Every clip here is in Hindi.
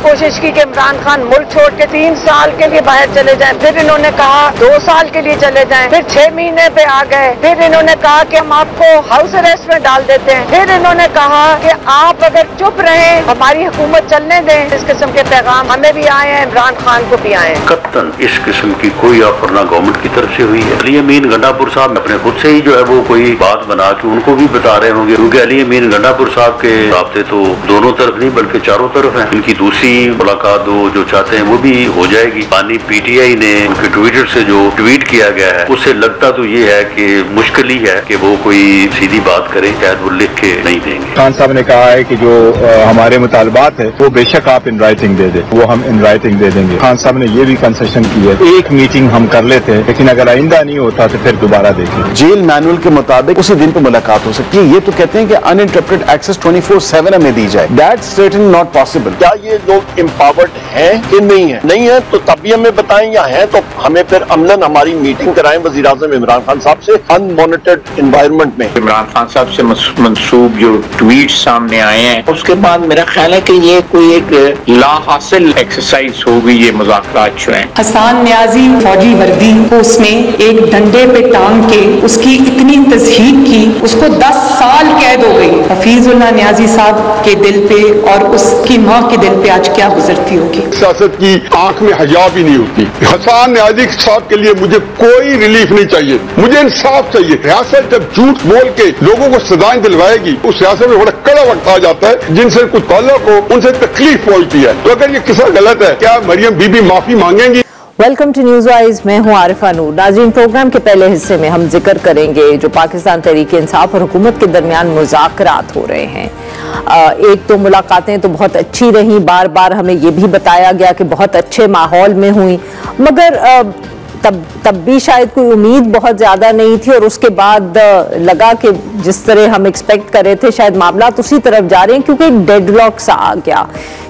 कोशिश की कि इमरान खान मुल्क छोड़ के 3 साल के लिए बाहर चले जाएं, फिर इन्होंने कहा 2 साल के लिए चले जाएं, फिर 6 महीने पे आ गए, फिर इन्होंने कहा कि हम आपको हाउस अरेस्ट में डाल देते हैं, फिर इन्होंने कहा कि आप अगर चुप रहें हमारी हुकूमत चलने दें। इस किस्म के पैगाम हमें भी आए हैं, इमरान खान को भी आए हैं। कत्तन इस किस्म की कोई ऑफर ना गवर्नमेंट की तरफ से हुई है। अली अमीन गंडापुर साहब अपने खुद से ही जो है वो कोई बात बना के उनको भी बता रहे होंगे, क्योंकि अली अमीन गंडापुर साहब के राब्ते तो दोनों तरफ नहीं बल्कि चारों तरफ है। इनकी दूसरी मुलाकात जो चाहते हैं वो भी हो जाएगी। पानी पीटीआई ने उनके ट्विटर से जो ट्वीट किया गया है उससे लगता तो ये है कि मुश्किल ही है कि वो कोई सीधी बात करें, शायद वो लिख के नहीं देंगे। खान साहब ने कहा है कि जो हमारे मुतालबात है वो बेशक आप इन राइटिंग दे दे, वो हम इन राइटिंग दे देंगे। खान साहब ने ये भी कंसेशन की है, एक मीटिंग हम कर लेते हैं लेकिन अगर आइंदा नहीं होता तो फिर दोबारा देखें। जेल मैनुअल के मुताबिक उसी दिन पे मुलाकात हो सकती है। ये तो कहते हैं कि अनइंटरप्टेड एक्सेस 24/7 हमें दी जाए। That's certainly not possible. क्या ये लोग एम्पावर्ड हैं कि नहीं है? नहीं है तो तब भी हमें बताएं, या है तो हमें फिर अमलन हमारी मीटिंग कराएं वज़ीर आज़म इमरान खान साहब से अनमॉनिटर्ड एनवायरनमेंट में। इमरान खान साहब से मंसूब जो ट्वीट सामने आए हैं उसके बाद मेरा ख्याल है कि ये कोई एक ला हासिल एक्सरसाइज होगी। ये मुज़ाकरात जो हैं, हसन न्याजी फौजी वर्दी को उसने एक डंडे पे टांग के उसकी इतनी तज़हीक की, उसको 10 साल कैद हो गई। हफीजुल्लाह न्याजी साहब के दिल पे और उसकी माँ के दिल पे आज क्या गुजरती होगी। सियासत की आंख में हया भी नहीं होती। हसन न्याजी साहब के लिए मुझे कोई रिलीफ नहीं चाहिए, मुझे इंसाफ चाहिए। सियासत जब झूठ बोल के लोगों को सजाएं दिलवाएगी उस सियासत में बड़ा कड़ा वक्त आ जाता है। जिनसे कुछ ताल्लुक हो उनसे तकलीफ पहुंचती है। तो अगर ये किस्सा गलत है, क्या मरियम बीबी माफी मांगेंगी? वेलकम टू न्यूज़ वाइज, मैं हूं आरिफा नूर। नाज़रीन, प्रोग्राम के पहले हिस्से में हम जिक्र करेंगे जो पाकिस्तान तहरीक इंसाफ और हुकूमत के दरमियान मुज़ाकरात हो रहे हैं। एक तो मुलाकातें तो बहुत अच्छी रहीं, बार बार हमें ये भी बताया गया कि बहुत अच्छे माहौल में हुई, मगर तब भी शायद कोई उम्मीद बहुत ज़्यादा नहीं थी और उसके बाद लगा कि जिस तरह हम एक्सपेक्ट कर रहे थे शायद मामला उसी तरफ जा रहे हैं, क्योंकि एक डेडलॉक सा आ गया।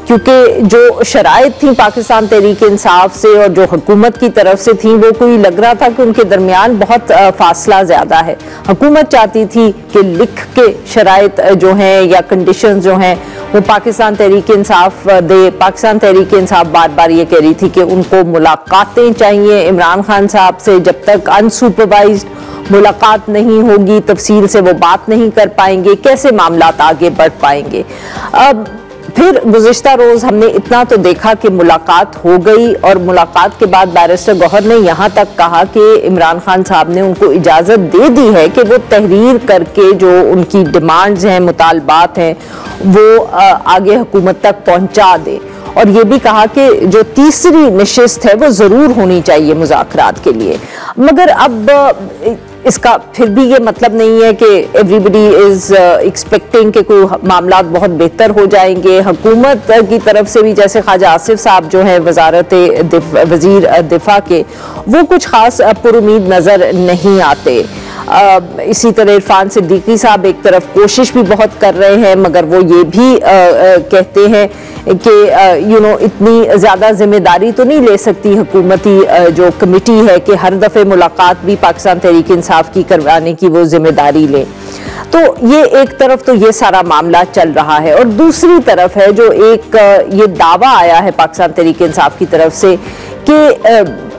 क्योंकि जो शराइत थी पाकिस्तान तहरीक इंसाफ से और जो हुकूमत की तरफ से थी वो कोई लग रहा था कि उनके दरमियान बहुत फासला ज़्यादा है। हुकूमत चाहती थी कि लिख के शराइत जो हैं या कंडीशन जो हैं वो पाकिस्तान तहरीक इंसाफ दे। पाकिस्तान तहरीक इंसाफ बार बार ये कह रही थी कि उनको मुलाकातें चाहिए इमरान खान साहब से, जब तक अनसुपरवाइज्ड मुलाकात नहीं होगी तफसील से वो बात नहीं कर पाएंगे, कैसे मामलात आगे बढ़ पाएंगे। अब फिर गुज़िश्ता रोज़ हमने इतना तो देखा कि मुलाकात हो गई और मुलाकात के बाद बैरिस्टर गौहर ने यहाँ तक कहा कि इमरान खान साहब ने उनको इजाज़त दे दी है कि वो तहरीर करके जो उनकी डिमांड्स हैं, मुतालबात हैं, वो आगे हुकूमत तक पहुँचा दे। और ये भी कहा कि जो तीसरी नशिस्त है वो ज़रूर होनी चाहिए मुज़ाकरात के लिए। मगर अब इसका फिर भी ये मतलब नहीं है कि एवरीबडी इज़ एक्सपेक्टिंग कि कोई मामला बहुत बेहतर हो जाएंगे। हुकूमत की तरफ से भी जैसे ख्वाजा आसिफ साहब जो हैं वज़ीर दिफा के, वो कुछ ख़ास पुरुमीद नज़र नहीं आते। इसी तरह इरफान सिद्दीकी साहब एक तरफ कोशिश भी बहुत कर रहे हैं, मगर वो ये भी कहते हैं कि इतनी ज़्यादा जिम्मेदारी तो नहीं ले सकती हुकूमती जो कमेटी है कि हर दफ़े मुलाकात भी पाकिस्तान तहरीक इंसाफ की करवाने की वो जिम्मेदारी ले। तो ये एक तरफ तो ये सारा मामला चल रहा है और दूसरी तरफ है जो एक ये दावा आया है पाकिस्तान तहरीक इंसाफ की तरफ से कि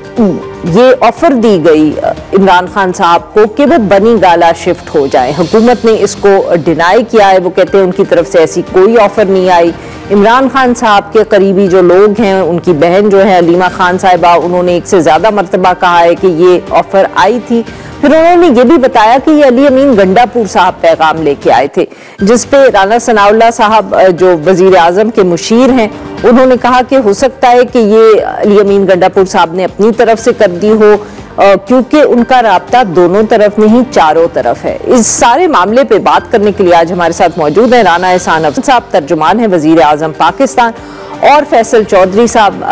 ये ऑफर दी गई इमरान खान साहब को कि वो बनी गाला शिफ्ट हो जाए। हुकूमत ने इसको डिनाई किया है, वो कहते हैं उनकी तरफ से ऐसी कोई ऑफर नहीं आई। इमरान खान साहब के करीबी जो लोग हैं, उनकी बहन जो है अलीमा खान साहिबा, उन्होंने एक से ज़्यादा मरतबा कहा है कि ये ऑफर आई थी। फिर उन्होंने ये भी बताया कि ये अली अमीन गंडापुर साहब पैगाम लेके आए थे, जिसपे राना सनाउल्लाह साहब जो वज़ीर आज़म के मुशीर हैं, उन्होंने कहा कि हो सकता है कि ये अली अमीन गंडापुर साहब ने अपनी तरफ से कर दी हो, क्योंकि उनका राब्ता दोनों तरफ नहीं चारों तरफ है। इस सारे मामले पे बात करने के लिए आज हमारे साथ मौजूद हैं राना एहसान अफजल साहब, तर्जुमान हैं वज़ीर आज़म पाकिस्तान, और फैसल चौधरी साहब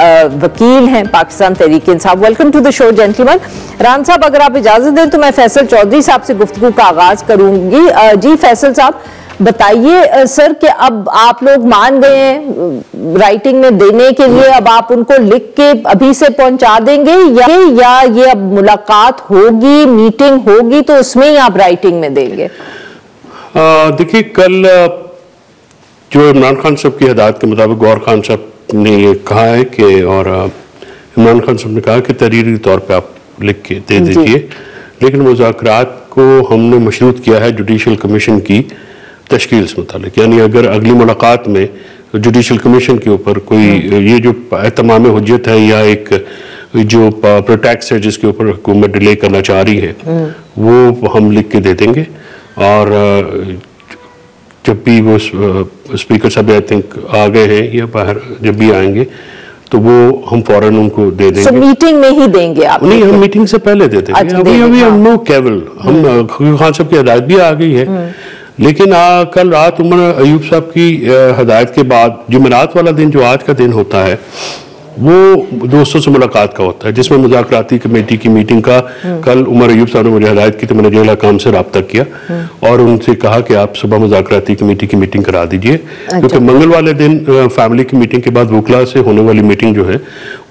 वकील हैं Pakistan Tehreek Insaf. Welcome to the show gentleman. रान साहब, अगर आप इजाज़त दें तो मैं फैसल चौधरी साहब से गुफ्तगू का आगाज़ करूंगी। जी फैसल साहब, बताइए सर कि अब आप लोग मान गए हैं राइटिंग में देने के लिए, अब आप उनको लिख के अभी से पहुंचा देंगे या ये अब मुलाकात होगी, मीटिंग होगी तो उसमें ही आप राइटिंग में देंगे? देखिए, कल जो इमरान खान साहब की हिदायत के मुताबिक गौहर खान साहब ने ये कहा है कि, और इमरान खान साहब ने कहा कि तहरीरी तौर पे आप लिख के दे दीजिए, लेकिन मुज़ाकरात को हमने मशरूत किया है जुडिशल कमीशन की तश्कील से मुतालिक, यानी अगर अगली मुलाकात में जुडिशल कमीशन के ऊपर कोई ये जो एहतमाम हुज्जत है या एक जो प्रोटेक्स है जिसके ऊपर हुकूमत डिले करना चाह रही है, वो हम लिख के दे देंगे। और जब भी वो स्पीकर साहब आई थिंक आ गए हैं या बाहर जब भी आएंगे तो वो हम फौरन उनको दे देंगे। मीटिंग में ही देंगे आप? नहीं, हम मीटिंग से पहले दे देंगे। अभी हम नो केवल हम खान साहब की हिदायत भी आ गई है, लेकिन कल रात उमर अयूब साहब की हिदायत के बाद जुमेरात वाला दिन जो आज का दिन होता है वो दोस्तों से मुलाकात का होता है, जिसमें मुज़ाकराती कमेटी की मीटिंग का कल उमर अयूब साहब ने मुझे हिदायत की तो मैंने जेल हकाम से रब्ता किया और उनसे कहा कि आप सुबह मुज़ाकराती कमेटी की मीटिंग करा दीजिए, क्योंकि मंगल वाले दिन फैमिली की मीटिंग के बाद वकला से होने वाली मीटिंग जो है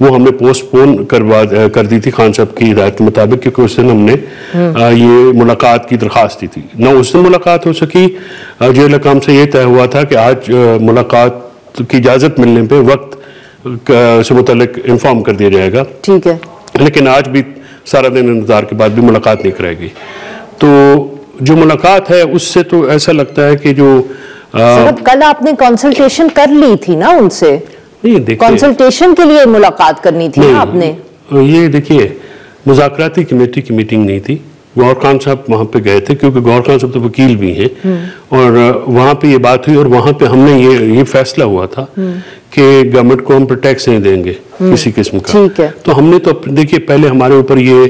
वो हमने पोस्टपोन कर दी थी खान साहब की हिदायत के मुताबिक, क्योंकि उस दिन हमने ये मुलाकात की दरख्वास्त दी थी ना, उस दिन मुलाकात हो सकी। जेल हकाम से ये तय हुआ था कि आज मुलाकात की इजाज़त मिलने पर वक्त से मुतालिक इन्फॉर्म कर दिया जाएगा। ठीक है, लेकिन आज भी सारा दिन इंतजार के बाद भी मुलाकात नहीं कराएगी। तो जो मुलाकात है उससे तो ऐसा लगता है कि जो कल आपने कंसल्टेशन कर ली थी ना उनसे? नहीं, देखिए कंसल्टेशन के लिए मुलाकात करनी थी ना आपने? ये देखिए मुज़ाकराती कमेटी की मीटिंग नहीं थी, गौहर खान साहब वहाँ पे गए थे क्योंकि गौहर खान साहब तो वकील भी हैं और वहाँ पे ये बात हुई और वहाँ पे हमने ये फैसला हुआ था कि गवर्नमेंट को हम टैक्स नहीं देंगे किसी किस्म का। ठीक है। तो हमने तो देखिए पहले हमारे ऊपर ये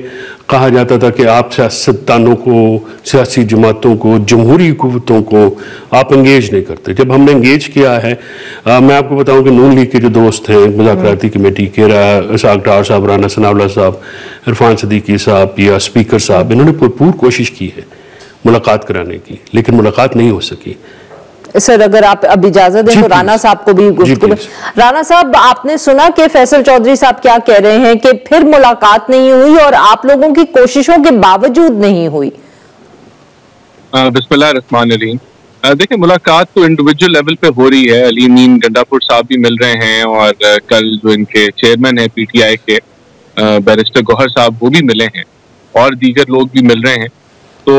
कहा जाता था कि आप सियासतदानों को, सियासी जमातों को, जमहूरी हुकूमतों को आप एंगेज नहीं करते। जब हमने एंगेज किया है, मैं आपको बताऊं कि नून लीग के जो दोस्त हैं मुज़ाकराती कमेटी के, इसाक डार साहब, राना सनाउल्लाह साहब, इरफान सदीकी साहब या स्पीकर साहब, इन्होंने भरपूर कोशिश की है मुलाकात कराने की, लेकिन मुलाकात नहीं हो सकी। सर अगर आप अब इजाजत दें तो राना साहब को भी गुफ्तगू। राना साहब, आपने सुना कि फैसल चौधरी साहब क्या कह रहे हैं कि फिर मुलाकात नहीं हुई और आप लोगों की कोशिशों के बावजूद नहीं हुई? बिस्मिल्लाहिर्रहमानिर्रहीम। देखिए मुलाकात तो इंडिविजुअल लेवल पे हो रही है। अली अमीन गंडापुर साहब भी मिल रहे हैं और कल जो इनके चेयरमैन है PTI के बैरिस्टर गौहर साहब वो भी मिले हैं और दीगर लोग भी मिल रहे हैं। तो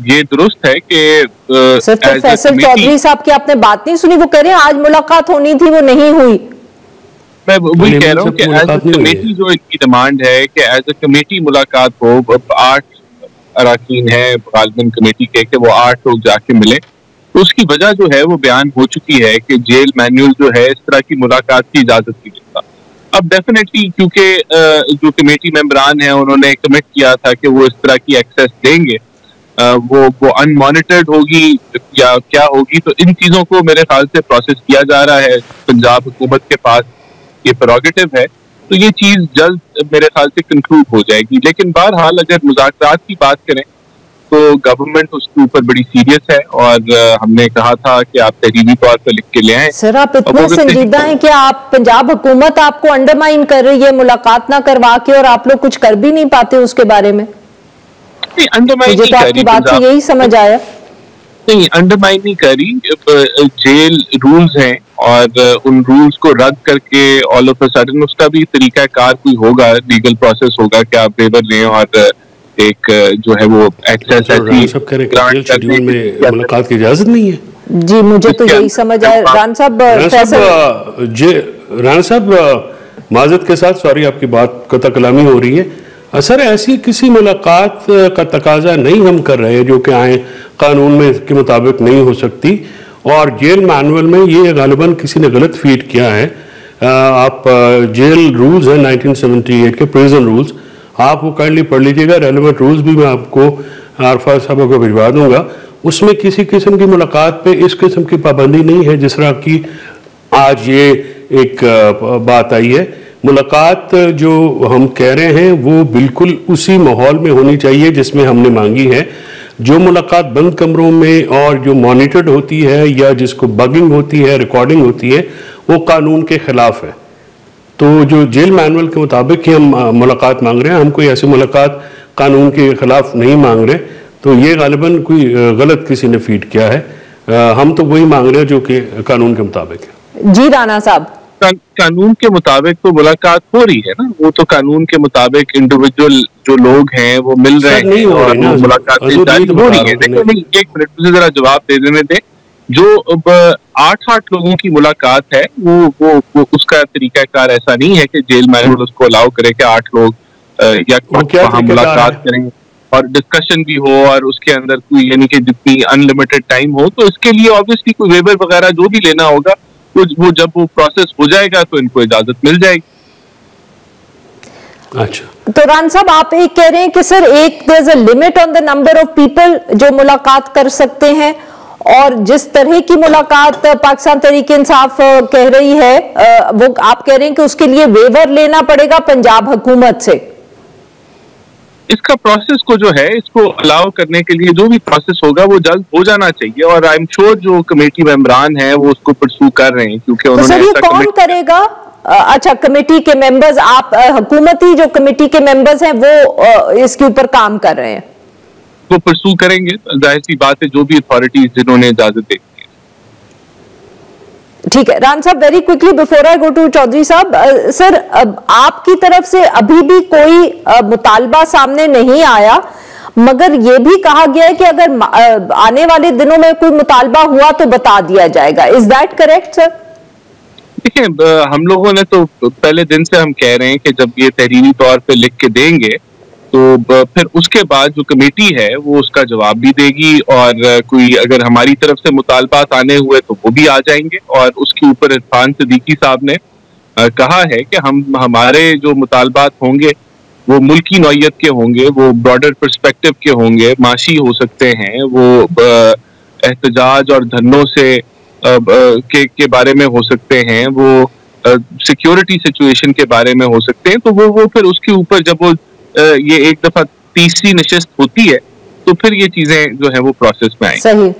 ये दुरुस्त है कि सर तो फैसल चौधरी साहब की आपने बात नहीं सुनी? वो कह रहे हैं आज मुलाकात होनी थी, वो नहीं हुई। मैं वही कह रहा हूँ कि एज ए कमेटी जो इनकी डिमांड है कि एज ए कमेटी मुलाकात हो। 8 अरकान है गालिबन कमेटी के वो 8 लोग जाके मिले, तो उसकी वजह जो है वो बयान हो चुकी है कि जेल मैनुअल जो है इस तरह की मुलाकात की इजाजत नहीं देता। अब डेफिनेटली क्योंकि जो कमेटी मेंबरान हैं उन्होंने कमिट किया था कि वो इस तरह की एक्सेस देंगे, वो अनमॉनिटर्ड होगी या क्या होगी, तो इन चीज़ों को मेरे ख्याल से प्रोसेस किया जा रहा है। पंजाब हुकूमत के पास ये प्रेरोगेटिव है, तो ये चीज़ जल्द मेरे ख्याल से कंक्लूड हो जाएगी। लेकिन बहरहाल अगर मुज़ाकरात की बात करें तो गवर्नमेंट उसके ऊपर बड़ी सीरियस है और हमने कहा था कि आप तहरीरी तौर पर लिख के ले आए। सर आप इतने संजीदा हैं कि आप पंजाब हुकूमत आपको अंडरमाइन कर रही है मुलाकात ना करवा के, और आप लोग कुछ कर भी नहीं पाते उसके बारे में? अंडरमाइन मुझे तो आपकी बात से यही समझ आया। नहीं, अंडरमाइन नहीं करी। जेल रूल्स हैं और उन रूल्स को रद्द करके ऑल ऑफ अ सडन उसका भी तरीका कार कोई होगा, लीगल प्रोसेस होगा कि आप वेवर लें और एक जो है वो एक्सेस शेड्यूल में मुलाकात की इजाजत नहीं है। जी मुझे तो यही समझ आया। राना साहब माजरत के साथ, सॉरी आपकी बात कता कलामी हो रही है। सर ऐसी किसी मुलाकात का तकाजा नहीं हम कर रहे जो कि आए कानून में के मुताबिक नहीं हो सकती, और जेल मैनुअल में ये गालिबन किसी ने गलत फीड किया है। आप जेल रूल्स हैं 1978 के प्रिजन रूल्स, आप वो काइंडली पढ़ लीजिएगा। रेलेवेंट रूल्स भी मैं आपको आरफा साहब को भिजवा दूंगा। उसमें किसी किस्म की मुलाकात पे इस किस्म की पाबंदी नहीं है जिस तरह की आज ये एक बात आई है। मुलाकात जो हम कह रहे हैं वो बिल्कुल उसी माहौल में होनी चाहिए जिसमें हमने मांगी है। जो मुलाकात बंद कमरों में और जो मॉनिटर्ड होती है या जिसको बगिंग होती है, रिकॉर्डिंग होती है, वो कानून के खिलाफ है। तो जो जेल मैनुअल के मुताबिक ही हम मुलाकात मांग रहे हैं, हम कोई ऐसी मुलाकात कानून के खिलाफ नहीं मांग रहे। तो ये गालिबन कोई गलत किसी ने फीड किया है। हम तो वही मांग रहे हैं जो कि कानून के मुताबिक है। जी राना साहब, कानून के मुताबिक तो मुलाकात हो रही है ना, वो तो कानून के मुताबिक इंडिविजुअल जो लोग हैं वो मिल रहे हैं और मुलाकातें जारी हो रही है। देखो नहीं, एक मिनट मुझे जरा जवाब दे देने दे। जो 8 लोगों की मुलाकात है वो उसका तरीकाकार ऐसा नहीं है कि जेल मैनेजर उसको अलाउ करे कि 8 लोग या वहाँ मुलाकात करें और डिस्कशन भी हो और उसके अंदर कोई यानी कि जितनी अनलिमिटेड टाइम हो। तो इसके लिए ऑब्वियसली कोई वेबर वगैरह जो भी लेना होगा वो जब वो प्रोसेस हो जाएगा तो इनको इजाजत मिल जाएगी। अच्छा, तो रान साहब आप एक कह रहे हैं कि sir there is a limit on the number of people जो मुलाकात कर सकते हैं, और जिस तरह की मुलाकात पाकिस्तान तहरीक-ए-इंसाफ कह रही है वो आप कह रहे हैं कि उसके लिए वेवर लेना पड़ेगा पंजाब हुकूमत से। इसका प्रोसेस को जो है इसको अलाउ करने के लिए जो भी प्रोसेस होगा वो जल्द हो जाना चाहिए और आई एम श्योर जो कमेटी मेंबरान हैं वो उसको परसू कर रहे हैं क्योंकि तो उन्होंने सर ये कौन करेगा? अच्छा, कमेटी के मेंबर्स, आप हुकूमती जो कमेटी के मेंबर्स हैं वो इसके ऊपर काम कर रहे हैं, वो परसू करेंगे। जाहिर सी बात है जो भी अथॉरिटीज जिन्होंने इजाजत दी। ठीक है रान साहब, very quickly before I go to Chaudhary साहब, सर आपकी तरफ से अभी भी कोई मुतालबा सामने नहीं आया, मगर यह भी कहा गया है कि अगर आने वाले दिनों में कोई मुतालबा हुआ तो बता दिया जाएगा। Is that correct sir? देखिए, हम लोगों ने तो पहले दिन से हम कह रहे हैं कि जब ये तहरीरी तौर पे लिख के देंगे तो फिर उसके बाद जो कमेटी है वो उसका जवाब भी देगी और कोई अगर हमारी तरफ से मुतालबात आने हुए तो वो भी आ जाएंगे। और उसके ऊपर इरफान सिद्दीकी साहब ने कहा है कि हमारे जो मुतालबात होंगे वो मुल्की नौयत के होंगे, वो ब्रॉडर पर्सपेक्टिव के होंगे, माशी हो सकते हैं, वो एहतजाज और धरनों से के बारे में हो सकते हैं, वो सिक्योरिटी सिचुएशन के बारे में हो सकते हैं। तो वो फिर उसके ऊपर जब वो ये एक दफा तीसरी नशिस्त होती है तो फिर ये चीजें जो है वो प्रोसेस में आएंगी। सही,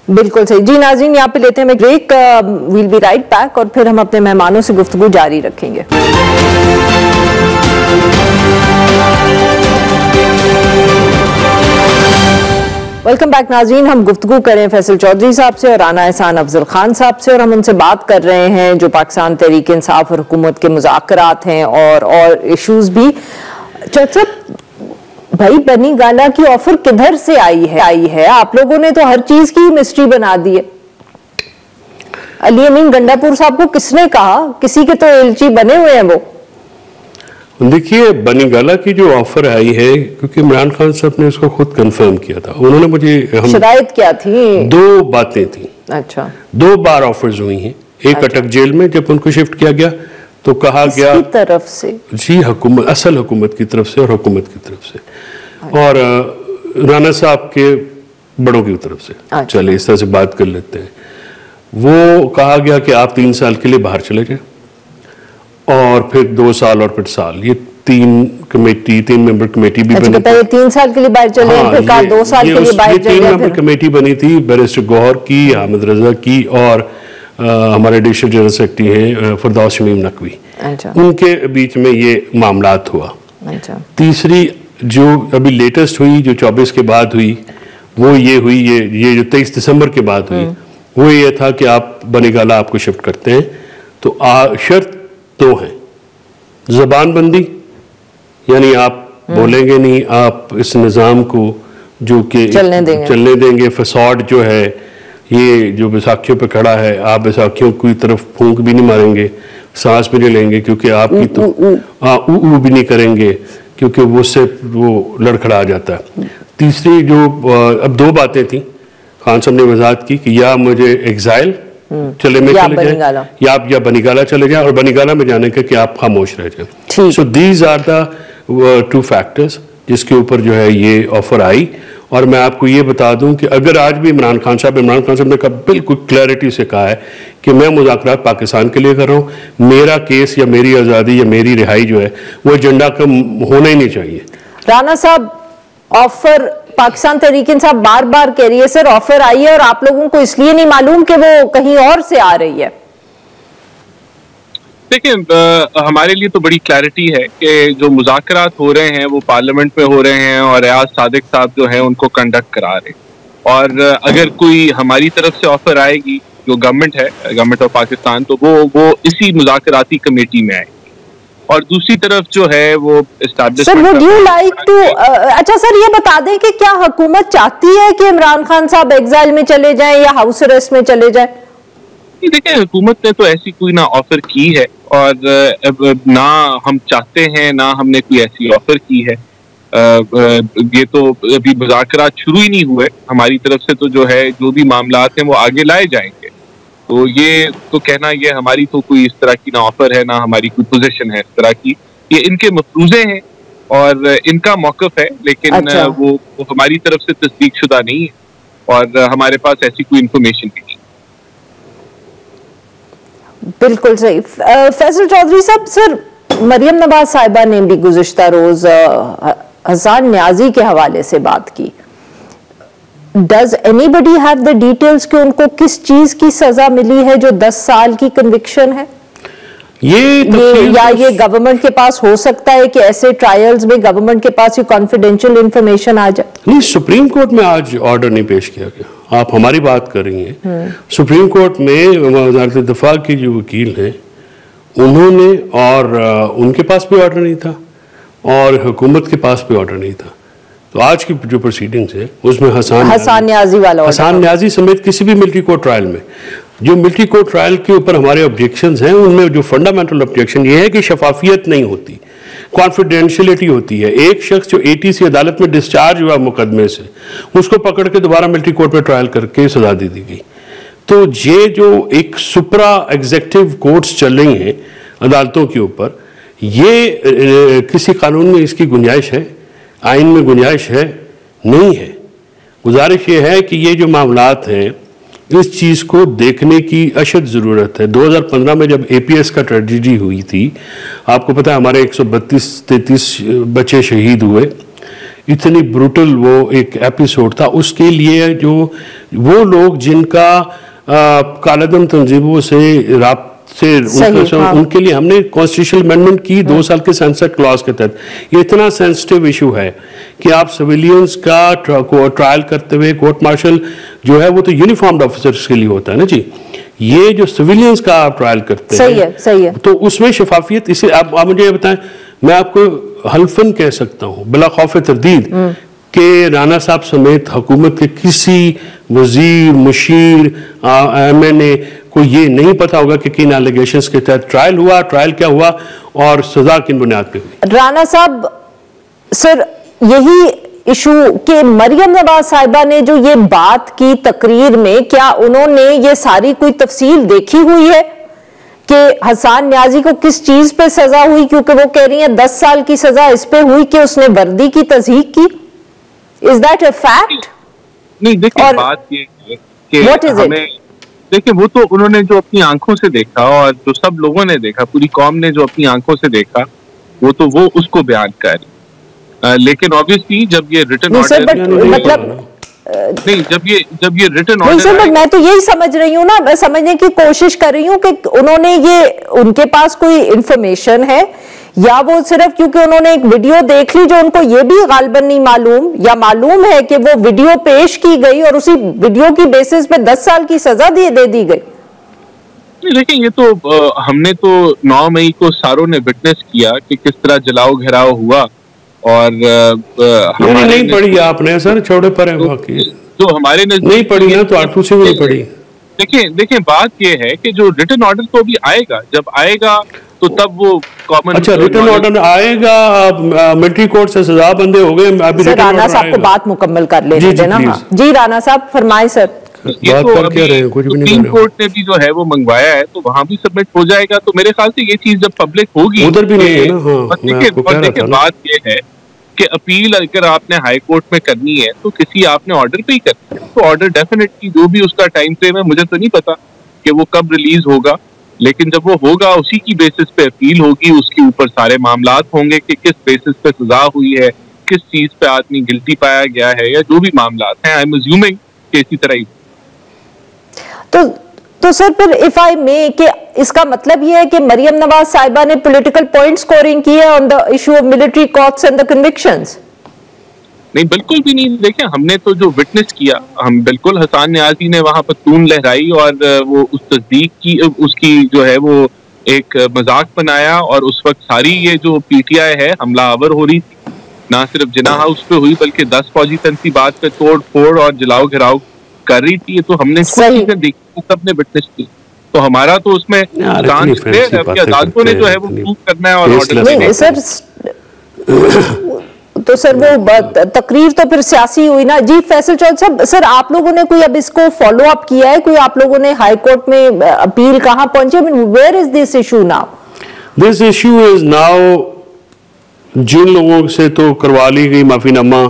बिल्कुल सही। जी नाज़रीन, यहाँ पे लेते हैं break, we'll be right back और फिर हम अपने मेहमानों से गुफ्तगू जारी रखेंगे। वेलकम बैक नाज़रीन, हम गुफ्तगू करें फैसल चौधरी साहब से और राना एहसान अफजल खान साहब से, और हम उनसे बात कर रहे हैं जो पाकिस्तान तहरीक इंसाफ और हुकूमत के मुज़ाकरात हैं और इश्यूज भी। चौधरी साहब, भाई बनी गाला की ऑफर किधर से आई है? आप लोगों ने तो हर चीज की मिस्ट्री बना दी है। अली अमीन गंडापुर साहब को किसने कहा? किसी के तो एलची बने हुए हैं वो। देखिए, बनी गाला की जो ऑफर आई है, क्योंकि इमरान खान साहब ने उसको खुद कंफर्म किया था, उन्होंने मुझे शराइत क्या थी? 2 बातें थी। अच्छा, 2 बार ऑफर्स हुई हैं। एक अटक जेल में जब उनको शिफ्ट किया गया तो कहा गया तरफ से, जी हुकूमत, असल हुकूमत की तरफ से और हुकूमत की तरफ से और राना साहब के बड़ों की तरफ से। चले इस तरह से बात कर लेते हैं। वो कहा गया कि आप 3 साल के लिए बाहर चले जाएं और फिर 2 साल और फिर साल, ये 3 मेंबर कमेटी भी बनी थी। 3 साल के लिए बाहर चले, फिर कहा 2 साल के लिए बाहर चले। 3 मेंबर कमेटी बनी थी, बैरिस्टर गौहर की, हामिद रजा की और हमारे एडिशनल जनरल सेक्रेटरी हैं फरदौस शमीम नकवी। अच्छा। उनके बीच में ये मामलात हुआ। अच्छा। तीसरी जो अभी लेटेस्ट हुई, जो 24 के बाद हुई, वो ये हुई, ये जो 23 दिसंबर के बाद हुई, वो ये था कि आप बनी गाला आपको शिफ्ट करते हैं तो शर्त 2 हैं। जबानबंदी, यानी आप बोलेंगे नहीं, आप इस निज़ाम को जो कि चलने देंगे। फसाड जो है, ये जो बैसाखियों पे खड़ा है, आप बैसाखियों की तरफ फूंक भी नहीं मारेंगे, सांस भी नहीं लेंगे, क्योंकि आपकी तो ऊ भी नहीं करेंगे क्योंकि वो उससे वो लड़खड़ा जाता है। तीसरी जो अब 2 बातें थी, खान साहब ने वजाहत की कि या मुझे एग्जाइल चले जाए या बनीगाला चले जाए, और बनीगाला में जाने के कि आप खामोश रह जाए। So these are the 2 factors जिसके ऊपर जो है ये ऑफर आई। और मैं आपको ये बता दूं कि अगर आज भी इमरान खान साहब ने कहा, बिल्कुल क्लैरिटी से कहा है कि मैं मुज़ाकरात पाकिस्तान के लिए कर रहा हूं, मेरा केस या मेरी आज़ादी या मेरी रिहाई जो है वो एजेंडा कम होना ही नहीं चाहिए। राना साहब, ऑफर पाकिस्तान तहरीक इंसाफ बार बार कह रही है सर ऑफर आई है और आप लोगों को इसलिए नहीं मालूम कि वो कहीं और से आ रही है। देखिए, हमारे लिए तो बड़ी क्लैरिटी है कि जो मुज़ाकरात हो रहे हैं वो पार्लियामेंट में हो रहे हैं और रियाज सादिक साहब जो हैं उनको कंडक्ट करा रहे हैं। और अगर कोई हमारी तरफ से ऑफर आएगी जो गवर्नमेंट है, गवर्नमेंट ऑफ पाकिस्तान, तो वो इसी मुज़ाकराती कमेटी में आए। और दूसरी तरफ जो है वो establishment. Would you like to अच्छा सर ये बता दें कि क्या हुकूमत चाहती है कि इमरान खान साहब एग्जाइल में चले जाएं या हाउस अरेस्ट में चले जाएं? देखिए, हुकूमत ने तो ऐसी कोई ना ऑफर की है और ना हम चाहते हैं, ना हमने कोई ऐसी ऑफर की है। ये तो अभी मुज़ाकरात शुरू ही नहीं हुए। हमारी तरफ से तो जो है, जो भी मामलात हैं वो आगे लाए जाएंगे। तो ये तो कहना, ये हमारी तो कोई इस तरह की ना ऑफर है, ना हमारी कोई पोजीशन है इस तरह की। ये इनके मफरूजे हैं और इनका मौक़िफ़ है, लेकिन वो हमारी तरफ से तस्दीक शुदा नहीं है और हमारे पास ऐसी कोई इंफॉर्मेशन भी नहीं। बिल्कुल सही। फैसल चौधरी साहब, सर मरियम नवाज साहिबा ने भी गुज़िश्ता रोज हसन न्याजी के हवाले से बात की। Does anybody have the details कि उनको किस चीज की सजा मिली है जो 10 साल की कन्विक्शन है? ये गवर्नमेंट के पास हो सकता है कि ऐसे ट्रायल्स में गवर्नमेंट के पास ये कॉन्फिडेंशियल इंफॉर्मेशन आ जाए? नहीं, सुप्रीम कोर्ट में आज ऑर्डर नहीं पेश किया गया। आप हमारी बात कर रही हैं। सुप्रीम कोर्ट में वज़ारत दफ़ा के जो वकील हैं उन्होंने, और उनके पास भी ऑर्डर नहीं था और हुकूमत के पास भी ऑर्डर नहीं था। तो आज की जो प्रोसीडिंग्स है उसमें हसन न्याजी समेत किसी भी मिलिट्री कोर्ट ट्रायल में, जो मिलिट्री कोर्ट ट्रायल के ऊपर हमारे ऑब्जेक्शंस हैं, उनमें जो फंडामेंटल ऑब्जेक्शन ये है कि शफाफियत नहीं होती, कॉन्फिडेंशियलिटी होती है। एक शख्स जो ATC अदालत में डिस्चार्ज हुआ मुकदमे से, उसको पकड़ के दोबारा मिलिट्री कोर्ट में ट्रायल करके सजा दे दी गई। तो ये जो एक सुपरा एग्जीक्यूटिव कोर्ट्स चल रही हैं अदालतों के ऊपर, ये किसी कानून में इसकी गुंजाइश है, आइन में गुंजाइश है नहीं है। गुजारिश ये है कि ये जो मामलात हैं, इस चीज़ को देखने की अशद ज़रूरत है। 2015 में जब APS का ट्रेजिडी हुई थी, आपको पता है हमारे 132-33 बच्चे शहीद हुए। इतनी ब्रूटल वो एक एपिसोड था। उसके लिए जो वो लोग जिनका कालादम तंजीमों से राब्ते उनके लिए हमने कॉन्स्टिट्यूशनल अमेंडमेंट की 2 साल के सनसेट क्लॉज के तहत। ये इतना सेंसिटिव इशू है कि आप सिविलियंस का ट्रायल करते हुए, कोर्ट मार्शल जो है वो तो यूनिफॉर्म्ड ऑफिसर्स के लिए होता है ना जी, ये जो सिविलियंस का आप ट्रायल करते हैं, सही है। तो उसमें शफाफियत, इसे आप मुझे ये बताएं, मैं आपको हल्फन कह सकता हूँ बिला खौफ तरदीद कि राना साहब समेत हुकूमत के किसी वजीर, मुशीर, MNA को ये नहीं पता होगा कि किन एलिगेशंस के तहत ट्रायल हुआ, ट्रायल क्या हुआ और सजा किन बुनियाद पे हुई। राना साहब, सर यही इशू कि मरियम नवाज साहिबा ने जो ये बात की तकरीर में, क्या उन्होंने ये सारी कोई तफसील देखी हुई है कि हसन न्याजी को किस चीज पे सजा हुई? क्योंकि वो कह रही है 10 साल की सजा इस पे हुई कि उसने वर्दी की तज़हीक की। Is that a fact? नहीं, देखिए बात ये है कि हमें, देखिए वो तो उन्होंने जो अपनी आंखों से देखा और जो सब लोगों ने देखा, पूरी कौम ने जो अपनी आंखों से देखा, वो उसको बयान कर। लेकिन ऑब्वियसली जब ये रिटन ऑर्डर, मतलब नहीं, जब ये रिटन ऑर्डर, मैं तो यही समझ रही हूँ ना, मैं समझने की कोशिश कर रही हूँ कि उन्होंने ये, उनके पास कोई इंफॉर्मेशन है या वो सिर्फ क्योंकि उन्होंने एक वीडियो देख ली जो उनको ये भी गालबन नहीं मालूम, या मालूम है कि वो वीडियो पेश की गई और उसी वीडियो की बेसिस पे 10 साल की सजा दे दी गई। देखिए, ये तो हमने तो 9 मई को सारों ने विटनेस किया कि किस तरह जलाओ घेराव हुआ और हमारे नहीं पढ़ी आपने सर, छोड़े पर है बाकी जो हमारे नहीं पढ़ी ना, तो आठवीं से भी नहीं पढ़ी। देखिए बात ये है कि जो रिटन ऑर्डर तो अभी आएगा, जब आएगा तो तब वो कॉमन, अच्छा रिटन ऑर्डर आएगा, मिलिट्री कोर्ट से सजा बंदे हो गए। सर राना साहब को बात मुकम्मल कर लेने देना। जी राना साहब फरमाए सर। ये तो सुप्रीम कोर्ट ने भी जो है वो मंगवाया है, तो वहां भी सबमिट हो जाएगा। तो मेरे ख्याल से ये चीज जब पब्लिक होगी, उधर भी नहीं है ना। देखिए बात ये है कि अपील अगर आपने हाई कोर्ट में करनी है तो किसी आपने ऑर्डर पे ही करनी है, तो ऑर्डर डेफिनेटली जो भी उसका टाइम फ्रेम है, मुझे तो नहीं पता कि वो कब रिलीज होगा, लेकिन जब वो होगा उसी की बेसिस पे अपील होगी, उसके ऊपर सारे मामलात होंगे कि किस बेसिस पे सजा हुई है, किस चीज पे आदमी गिल्टी पाया गया है, या जो भी मामलात हैं। आई एम अज्यूमिंग कि इसी तरह ही। तो सर फिर इफ आई मे, कि इसका मतलब ये है कि मरियम नवाज साहिबा ने पॉलिटिकल पॉइंट स्कोरिंग की है on the issue of military courts and the convictions? नहीं, बिल्कुल भी नहीं। देखें, हमने तो जो विटनेस किया, हम बिल्कुल हसन न्याजी ने वहां पर तून लहराई और वो उस तस्दीक की, उसकी जो है वो एक मजाक बनाया। और उस वक्त सारी ये जो पीटीआई है हमला आवर हो रही थी, ना सिर्फ जिना हाउस पे हुई बल्कि 10 फौजी तंसीबात पे तोड़ फोड़ और जलाओ घिराव कर रही थी। तो हमने चीजें देखी, सबने विटनेस की। तो हमारा तो उसमें अदालतों ने जो है वो प्रूव करना है और ऑर्डर। तो सर वो तकरीर तो फिर सियासी हुई ना जी। फैसल चौधरी साहब, सर आप लोगों ने कोई अब इसको फॉलो अप किया है? कोई आप लोगों ने हाई कोर्ट में अपील कहां पहुंचे? Where is this issue now? This issue is now, जिन लोगों से तो करवा ली गई माफीनामा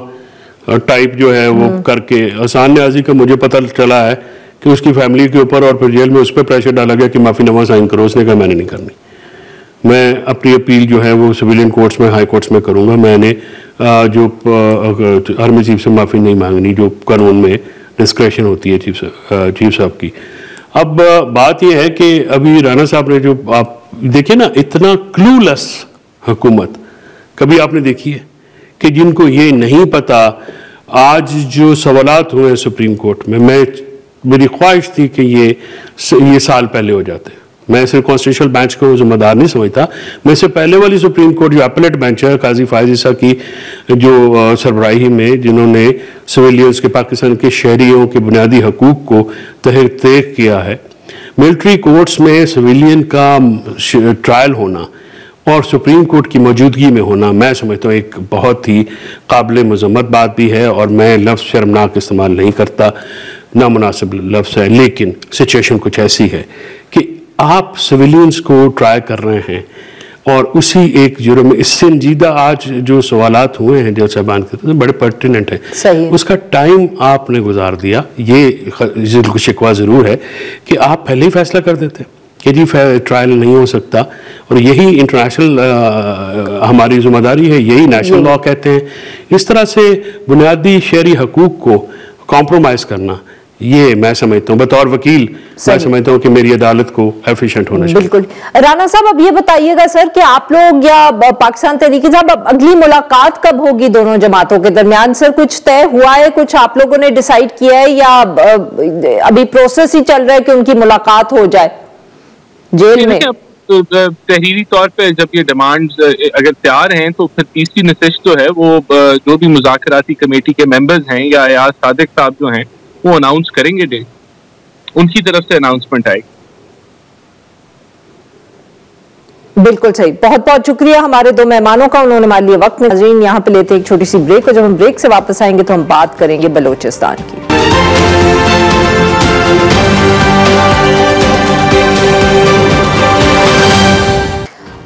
टाइप जो है वो करके, हसन न्याजी का मुझे पता चला है कि उसकी फैमिली के ऊपर और फिर जेल में उस पर प्रेशर डाला गया कि माफीनामा साइन करो। उसने कहा मैंने नहीं करनी, मैं अपनी अपील जो है वो सिविलियन कोर्ट्स में, हाई कोर्ट्स में करूंगा। मैंने जो आर्मी चीफ से माफ़ी नहीं मांगनी, जो कानून में डिस्क्रेशन होती है चीफ साहब की। अब बात यह है कि अभी राणा साहब ने जो, आप देखिए ना, इतना क्लूलेस हुकूमत कभी आपने देखी है कि जिनको ये नहीं पता। आज जो सवालात हुए हैं सुप्रीम कोर्ट में, मेरी ख्वाहिश थी कि ये साल पहले हो जाते। मैं सिर्फ कॉन्स्टिट्यूशनल बेंच को जिम्मेदार नहीं समझता, मैं इससे पहले वाली सुप्रीम कोर्ट जो अपीलेट बेंच है, काजी फायज ईसा की जो सरबराही में, जिन्होंने सिविलियंस के, पाकिस्तान के शहरियों के बुनियादी हकूक को तहरीक किया है, मिलिट्री कोर्ट्स में सिविलियन का ट्रायल होना और सुप्रीम कोर्ट की मौजूदगी में होना, मैं समझता हूँ एक बहुत ही काबिल मजम्मत बात भी है। और मैं लफ्ज़ शर्मनाक इस्तेमाल नहीं करता, नामुनासिब लफ्ज़ है, लेकिन सिचुएशन कुछ ऐसी है कि आप सिविलियंस को ट्राई कर रहे हैं और उसी एक जुर्म में, इससे संजीदा आज जो सवालात हुए हैं जो साहबान के, बड़े पर्टिनेंट है, उसका टाइम आपने गुजार दिया। ये शिकवा ज़रूर है कि आप पहले ही फैसला कर देते कि जी ट्रायल नहीं हो सकता। और यही इंटरनेशनल हमारी जिम्मेदारी है, यही नेशनल लॉ कहते हैं। इस तरह से बुनियादी शहरी हकूक को कॉम्प्रोमाइज़ करना, ये मैं समझता हूँ, बतौर वकील मैं समझता हूँ कि मेरी अदालत को एफिशिएंट होना चाहिए। बिल्कुल। राणा साहब, अब ये बताइएगा सर कि आप लोग या पाकिस्तान तहरीक साहब, अब अगली मुलाकात कब होगी दोनों जमातों के दरमियान? सर कुछ तय हुआ है, कुछ आप लोगों ने डिसाइड किया है, या अभी प्रोसेस ही चल रहा है कि उनकी मुलाकात हो जाए जेल में? तो तहरीरी तौर पे जब ये डिमांड्स अगर तैयार हैं तो फिर तीसरी नशिस्त जो है वो जो भी मुज़ाकराती कमेटी के मेंबर्स हैं या अयाज सादिक साहब जो हैं वो अनाउंस करेंगे, डेट उनकी तरफ से अनाउंसमेंट आएगी। बिल्कुल सही। बहुत बहुत शुक्रिया हमारे दो मेहमानों का, उन्होंने हमारे लिए वक्त निकाला। यहाँ पे लेते एक छोटी सी ब्रेक, और जब हम ब्रेक से वापस आएंगे तो हम बात करेंगे बलोचिस्तान की।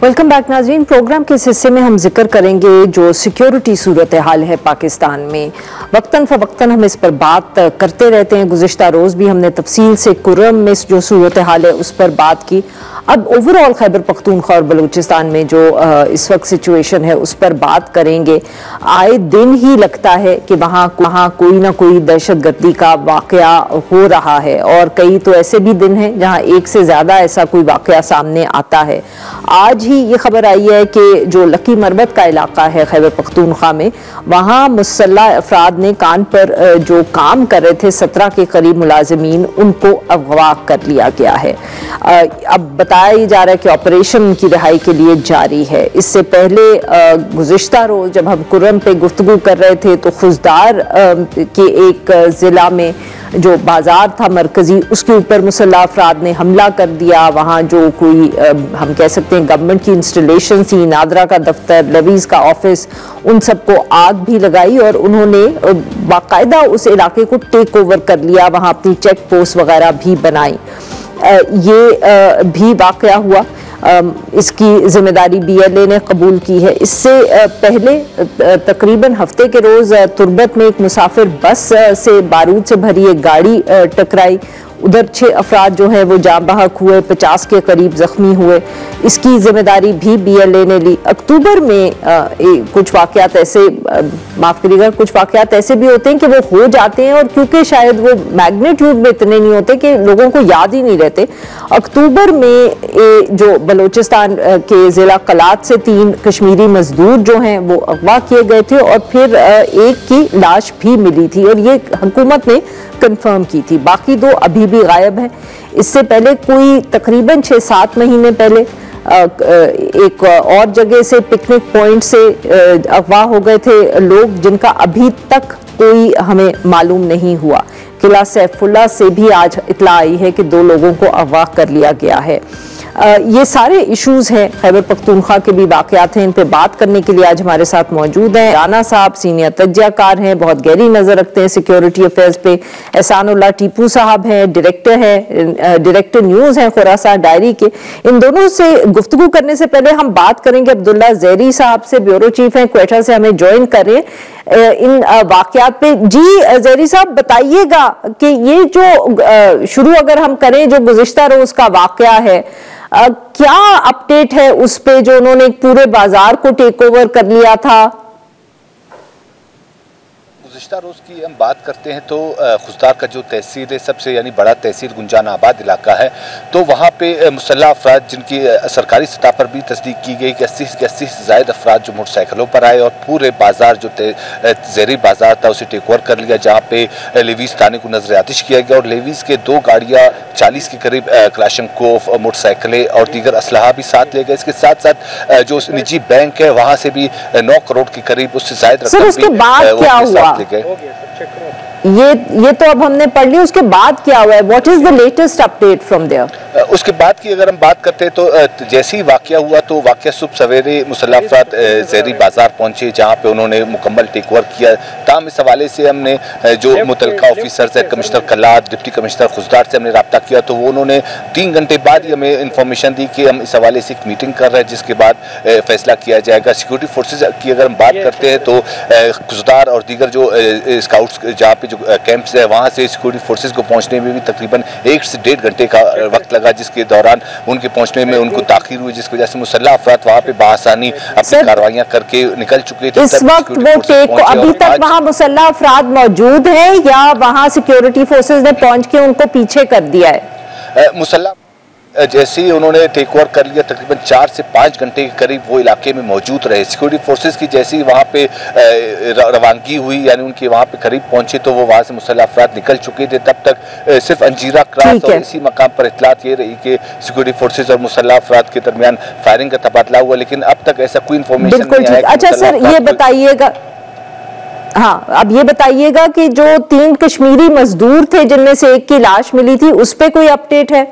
वेलकम बैक नाज़रीन। प्रोग्राम के इस हिस्से में हम जिक्र करेंगे जो सिक्योरिटी सूरत हाल है पाकिस्तान में। वक्तन फ़वक्तन हम इस पर बात करते रहते हैं। गुज़िश्ता रोज़ भी हमने तफसील से कुर्रम में जो सूरत हाल है उस पर बात की। अब ओवरऑल खैबर पख्तूनख्वा और बलूचिस्तान में जो इस वक्त सिचुएशन है उस पर बात करेंगे। आए दिन ही लगता है कि वहाँ कोई ना कोई दहशतगर्दी का वाक़या हो रहा है, और कई तो ऐसे भी दिन हैं जहाँ एक से ज़्यादा ऐसा कोई वाक़या सामने आता है। आज ही ये खबर आई है कि जो लकी मरबत का इलाका है खैबर पख्तूनख्वा में, वहाँ मुसल्लह अफराद ने कान पर जो काम कर रहे थे 17 के करीब मुलाजिमीन, उनको अगवा कर लिया गया है। अब बताया जा रहा है कि ऑपरेशन की रिहाई के लिए जारी है। इससे पहले गुज़िश्ता रोज जब हम कुर्रम पे गुफ्तगू कर रहे थे तो खुजदार के एक ज़िला में जो बाजार था मरकजी, उसके ऊपर मुसल्लह अफराद ने हमला कर दिया। वहाँ जो कोई हम कह सकते हैं गवर्नमेंट की इंस्टॉलेशन थी, नादरा का दफ्तर, लवीज का ऑफिस, उन सबको आग भी लगाई और उन्होंने बाकायदा उस इलाके को टेक ओवर कर लिया। वहाँ अपनी चेक पोस्ट वगैरह भी बनाई। ये भी वाक़या हुआ। इसकी जिम्मेदारी BLA ने कबूल की है। इससे पहले तकरीबन हफ्ते के रोज़ तुर्बत में एक मुसाफिर बस से बारूद से भरी एक गाड़ी टकराई, उधर 6 अफराद जो हैं वो जाँ बहक हुए, 50 के करीब जख्मी हुए। इसकी जिम्मेदारी भी BLA ने ली। अक्टूबर में कुछ वाक़यात ऐसे, माफ़ करिएगा, कुछ वाक़यात ऐसे भी होते हैं कि वो हो जाते हैं और क्योंकि शायद वो मैग्नीट्यूड में इतने नहीं होते कि लोगों को याद ही नहीं रहते। अक्टूबर में जो बलूचिस्तान के ज़िला कलात से 3 कश्मीरी मजदूर जो हैं वो अगवा किए गए थे और फिर एक की लाश भी मिली थी और ये हुकूमत ने कंफर्म की थी। बाकी 2 अभी भी गायब हैं। इससे पहले कोई तकरीबन 6-7 महीने पहले एक और जगह से, पिकनिक पॉइंट से अगवा हो गए थे लोग, जिनका अभी तक कोई हमें मालूम नहीं हुआ। किला सैफुल्ला से भी आज इत्ला आई है कि 2 लोगों को अगवा कर लिया गया है। ये सारे इश्यूज हैं, खैबर पख्तूनख्वा के भी वाक़यात हैं। इन पे बात करने के लिए आज हमारे साथ मौजूद हैं राना साहब, सीनियर तज्जियाकार हैं, बहुत गहरी नज़र रखते हैं सिक्योरिटी अफेयर्स पे। एहसानुल्लाह टीपू साहब हैं, डायरेक्टर न्यूज़ हैं खुरासान डायरी के। इन दोनों से गुफ्तगू करने से पहले हम बात करेंगे अब्दुल्ला ज़ैरी साहब से, ब्यूरो चीफ हैं, क्वेटा से हमें ज्वाइन कर रहे हैं इन वाक़यात पे। जी ज़ैरी साहब, बताइएगा कि ये जो शुरू अगर हम करें, जो गुज़िश्ता रोज़ का वाक़या है, क्या अपडेट है उस पे, जो उन्होंने पूरे बाजार को टेक ओवर कर लिया था? गुज़िश्ता रोज़ की हम बात करते हैं तो खुजदार का जो तहसील है, सबसे यानी बड़ा तहसील गुंजान आबाद इलाका है, तो वहाँ पे मुसल्लह अफराद, जिनकी सरकारी सतह पर भी तस्दीक की गई कि 80 से ज़ायद अफराद जो मोटरसाइकिलों पर आए और पूरे बाजार जो ज़ेरी बाजार था उसे टेक ओवर कर लिया, जहाँ पे लेवीज़ थाने को नजर आतिश किया गया और लेवीज़ के 2 गाड़ियाँ 40 के करीब क्लाशनकोफ, मोटरसाइकिलें और दीगर असलहा भी साथ ले गए। इसके साथ साथ जो निजी बैंक है वहाँ से भी 9 करोड़ के करीब, उससे ज़ायद रकम भी क्या हुआ? ये तो अब हमने पढ़ लिया, उसके बाद क्या हुआ है? What is the latest update from there? उसके बाद की अगर हम बात करते हैं तो जैसे ही वाकया हुआ तो वाकया सुबह सवेरे मुसल्लह अफराद ज़ेरी बाजार पहुंचे, जहां पे उन्होंने मुकम्मल टेक ओवर किया। ताम इस हवाले से हमने जो मुतलका ऑफिसर्स है, कमिश्नर कलात, डिप्टी कमिश्नर खुजदार से हमने रब्ता किया, तो वो उन्होंने 3 घंटे बाद ही हमें इंफॉर्मेशन दी कि हम इस हवाले से एक मीटिंग कर रहे हैं, जिसके बाद फैसला किया जाएगा। सिक्योरिटी फोर्सेज की अगर हम बात करते हैं तो खुजदार और दीगर जो स्काउट्स जहाँ पे जो कैंप्स है वहाँ से सिक्योरिटी फोर्सेज को पहुँचने में भी तकरीबन 1 से 1.5 घंटे का वक्त लगा, जिसके दौरान उनके पहुंचने में उनको ताखीर हुई, जिसकी वजह से मुसल्लह अफराद वहां पे बासानी अपनी कार्रवाइयां करके निकल चुके थे। इस वक्त वो टेक को अभी तक वहां मुसल्लह अफराद मौजूद हैं या वहां सिक्योरिटी फोर्सेज ने पहुंच के उनको पीछे कर दिया है? मुसल्लह जैसे ही उन्होंने टेक ओवर कर लिया, तकरीबन 4 से 5 घंटे के करीब वो इलाके में मौजूद रहे। सिक्योरिटी फोर्सेज की जैसे ही वहाँ पे रवानगी हुई, यानी उनके वहाँ पे करीब पहुंचे, तो वो वहाँ से मुसल्लह अफराद निकल चुके थे। तब तक सिर्फ अंजीरा क्रॉस और इसी मकाम पर इत्तलात ये रही कि सिक्योरिटी फोर्सेज और मुसल्लह अफराद के दरमियान फायरिंग का तबादला हुआ, लेकिन अब तक ऐसा कोई इन्फॉर्मेशन नहीं आया। अच्छा सर, ये बताइएगा, हाँ अब ये बताइएगा कि जो 3 कश्मीरी मजदूर थे जिनमें से एक की लाश मिली थी, उस पर कोई अपडेट है?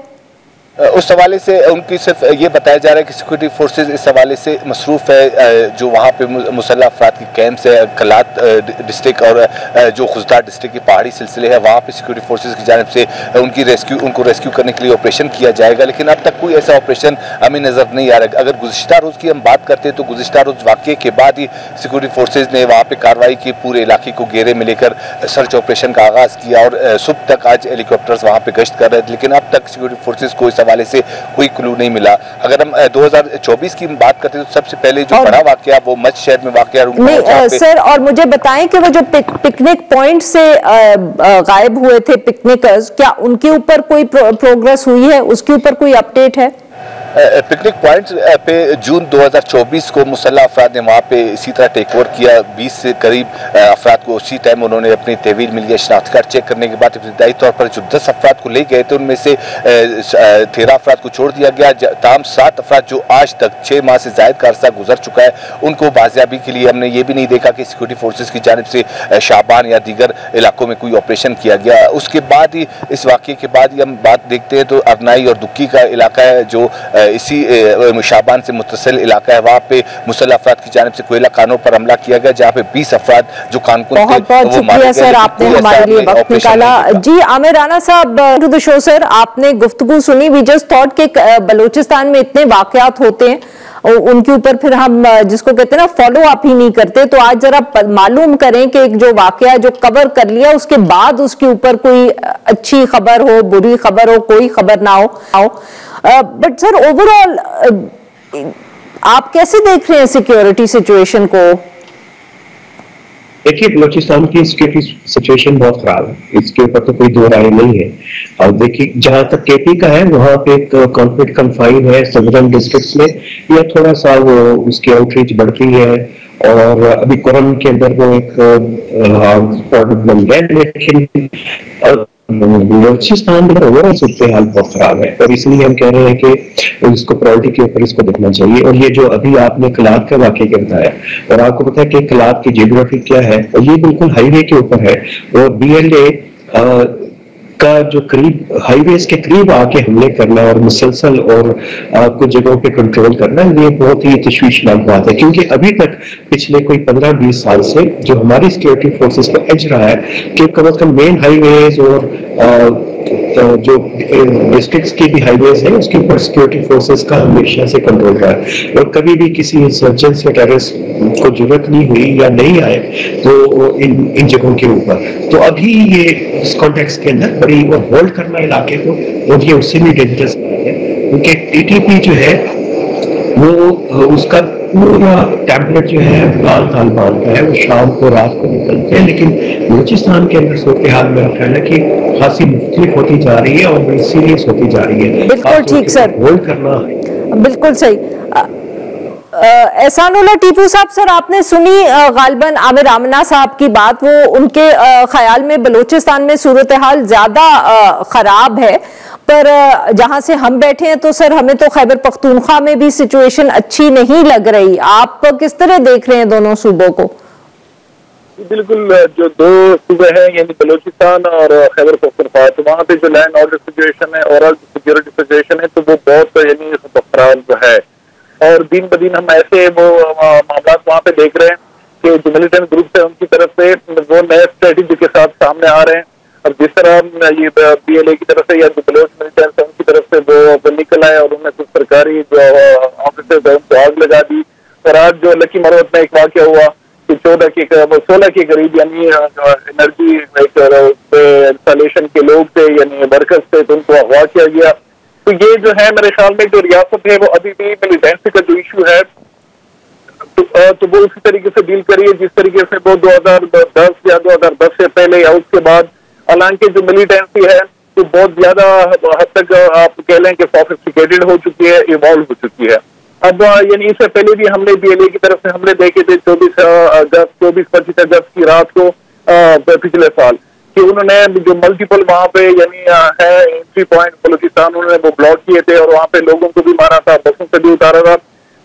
उस हवाले से उनकी सिर्फ ये बताया जा रहा है कि सिक्योरिटी फोर्सेज इस हवाले से मसरूफ़ है। जो वहाँ पे मुसल्लह अफराद की कैंप्स है, कलात डिस्ट्रिक्ट और जो खुजदार डिस्ट्रिक्ट के पहाड़ी सिलसिले है, वहाँ पे सिक्योरिटी फोर्सेज की जानिब से उनको रेस्क्यू करने के लिए ऑपरेशन किया जाएगा, लेकिन अब तक कोई ऐसा ऑपरेशन हमें नज़र नहीं आ रहा। अगर गुज़िश्ता रोज़ की हम बात करते हैं तो गुज़िश्ता रोज़ वाक़े के बाद ही सिक्योरिटी फोर्सेज ने वहाँ पर कार्रवाई की, पूरे इलाके को घेरे में लेकर सर्च ऑपरेशन का आगाज़ किया और सुबह तक आज हेलीकॉप्टर्स वहाँ पर गश्त कर रहे थे, लेकिन अब तक सिक्योरिटी फोर्सेज को हवाले से कोई क्लू नहीं मिला। अगर हम 2024 की बात करते हैं तो सबसे पहले जो बड़ा वाकया वो मच शहर में वाकया नहीं सर, और मुझे बताएं कि वो जो पिकनिक पॉइंट से गायब हुए थे पिकनिकर्स, क्या उनके ऊपर कोई प्रोग्रेस हुई है? उसके ऊपर कोई अपडेट है? पिकनिक पॉइंट पे जून 2024 को मुसल्लह अफराद ने वहाँ पे इसी तरह टेक ओवर किया। 20 से करीब अफराद को उसी टाइम उन्होंने अपनी तहवील मिल गया। शनाख्ती कार्ड चेक करने के बाद इब्तदाई तौर पर जो 10 अफराद को ले गए थे उनमें से 13 अफराद को छोड़ दिया गया। तमाम 7 अफराद जो आज तक 6 माह से ज़ायद का अरसा गुजर चुका है, उनको बाजियाबी के लिए हमने ये भी नहीं देखा कि सिक्योरिटी फोर्सेज की जानिब से शाबान या दीगर इलाकों में कोई ऑपरेशन किया गया। उसके बाद ही इस वाक़े के बाद ही हम बात देखते हैं तो अरनाई और दुक्की का इलाका है जो इसी शाबान से मुत्तसिल इलाका है, वहाँ पे मुसल्लह अफराद की जानिब से कोयला कानों पर हमला किया गया, जहाँ पे 20 अफराद जो कानकुन थे वो मारे गए। सर आपने हमारे लिए वक्त निकाला। जी आमिर राना साहब, टू द शो सर, आपने गुफ्तगू सुनी। वी जस्ट थॉट के बलूचिस्तान में इतने वाकयात होते हैं उनके ऊपर फिर हम जिसको कहते हैं ना फॉलो अप ही नहीं करते। तो आज जरा मालूम करें कि एक जो वाकया जो कवर कर लिया उसके बाद उसके ऊपर कोई अच्छी खबर हो, बुरी खबर हो, कोई खबर ना हो। बट सर ओवरऑल आप कैसे देख रहे हैं सिक्योरिटी सिचुएशन को? देखिए, बलोचिस्तान की सिक्योरिटी सिचुएशन बहुत खराब है, इसके ऊपर तो कोई दो राय नहीं है। और देखिए, जहां तक केपी का है वहां पे एक कॉन्फ्लिक्ट कन्फाइन है सदर्न डिस्ट्रिक्ट्स में, या थोड़ा सा वो उसकी आउटरीच बढ़ती है। और अभी कुरम के अंदर वो एक बन गया, लेकिन बलोचिस्तान में ओवरऑल सूरत हाल बहुत खराब है। और इसलिए हम कह रहे हैं कि इसको प्रायोरिटी के ऊपर इसको देखना चाहिए। और ये जो अभी आपने कलात का वाकया के बताया, और आपको पता है कि कलात की जियोग्राफी क्या है, और ये बिल्कुल हाईवे के ऊपर है। और BLA का जो करीब हाईवेज के करीब आके हमले करना और मुसलसल और कुछ जगहों पे कंट्रोल करना, ये बहुत ही तशवीशनाक बात है। क्योंकि अभी तक पिछले कोई 15-20 साल से जो हमारी सिक्योरिटी फोर्सेस को एज रहा है कि कम से कम मेन हाईवेज और जो डिस्ट्रिक्ट्स की भी हाईवेज है उसके ऊपर सिक्योरिटी फोर्सेस का हमेशा से कंट्रोल रहा है। और कभी भी किसी इंसर्जेंट्स या टेररिस्ट को जरूरत नहीं हुई या नहीं आए तो इन जगहों के ऊपर। तो अभी ये इस कॉन्टेक्स्ट के अंदर बड़ी और होल्ड करना इलाके को, और ये उससे भी डेंजरस है क्योंकि TTP जो है वो उसका पूरा टैबलेट जो है तालिबान का है, वो शाम को रात को निकलते हैं। लेकिन बलूचिस्तान के अंदर सूरत हाल मेरा ख्याल है कि खासी मुख्तलिफ होती जा रही है और बड़ी सीरियस होती जा रही है। बिल्कुल ठीक सर, होल्ड करना बिल्कुल सही। एहसानुल्लाह टीपू साहब, सर आपने सुनी गालिबन आमिर आमना साहब की बात, वो उनके ख्याल में बलूचिस्तान में सूरत हाल ज्यादा खराब है, पर जहां से हम बैठे हैं तो सर हमें तो खैबर पख्तूनख्वा में भी सिचुएशन अच्छी नहीं लग रही। आप किस तरह देख रहे हैं दोनों सूबों को? बिल्कुल, जो दो सूबे हैं यानी बलूचिस्तान और खैबर पख्तूनख्वा, तो वहाँ पे जो लैंड ऑर्डर सिचुएशन है, ओवरऑल सिक्योरिटी सिचुएशन है, तो वो बहुत यानी खराब है। और दिन ब दिन हम ऐसे वो मामला वहाँ पे देख रहे हैं कि जो मिलिटेंट ग्रुप है उनकी तरफ से वो नए स्ट्रेटेजी के साथ सामने आ रहे हैं। अब जिस तरह ये BLA की तरफ से या जो बलोच मिलिटेंट है उनकी तरफ से वो निकल आए और उन्होंने कुछ सरकारी जो ऑफिसर्स है उनको आग लगा दी। और आज जो लकी मरवत में एक वाक़या हुआ कि 16 के करीब यानी एनर्जी इंस्टॉलेशन के लोग थे यानी वर्कर्स थे, तो उनको अगवा किया गया। तो ये जो है मेरे ख्याल में जो रियासत है वो अभी भी मिलिटेंसी का जो इशू है तो वो उसी तरीके से डील करिए जिस तरीके से वो 2010 या 2010 से पहले या उसके बाद। हालांकि जो मिलिटेंसी है तो बहुत ज्यादा हद तक आप कह लें कि सोफिस्टिकेटेड हो चुकी है, इवॉल्व हो चुकी है। अब यानी इससे पहले भी हमने BLA की तरफ से हमले देखे थे 24-25 अगस्त की रात को पिछले साल, कि उन्होंने जो मल्टीपल वहाँ पे यानी है एंट्री पॉइंट बलूचिस्तान उन्होंने वो ब्लॉक किए थे और वहाँ पे लोगों को भी मारा था, बसों से भी उतारा था।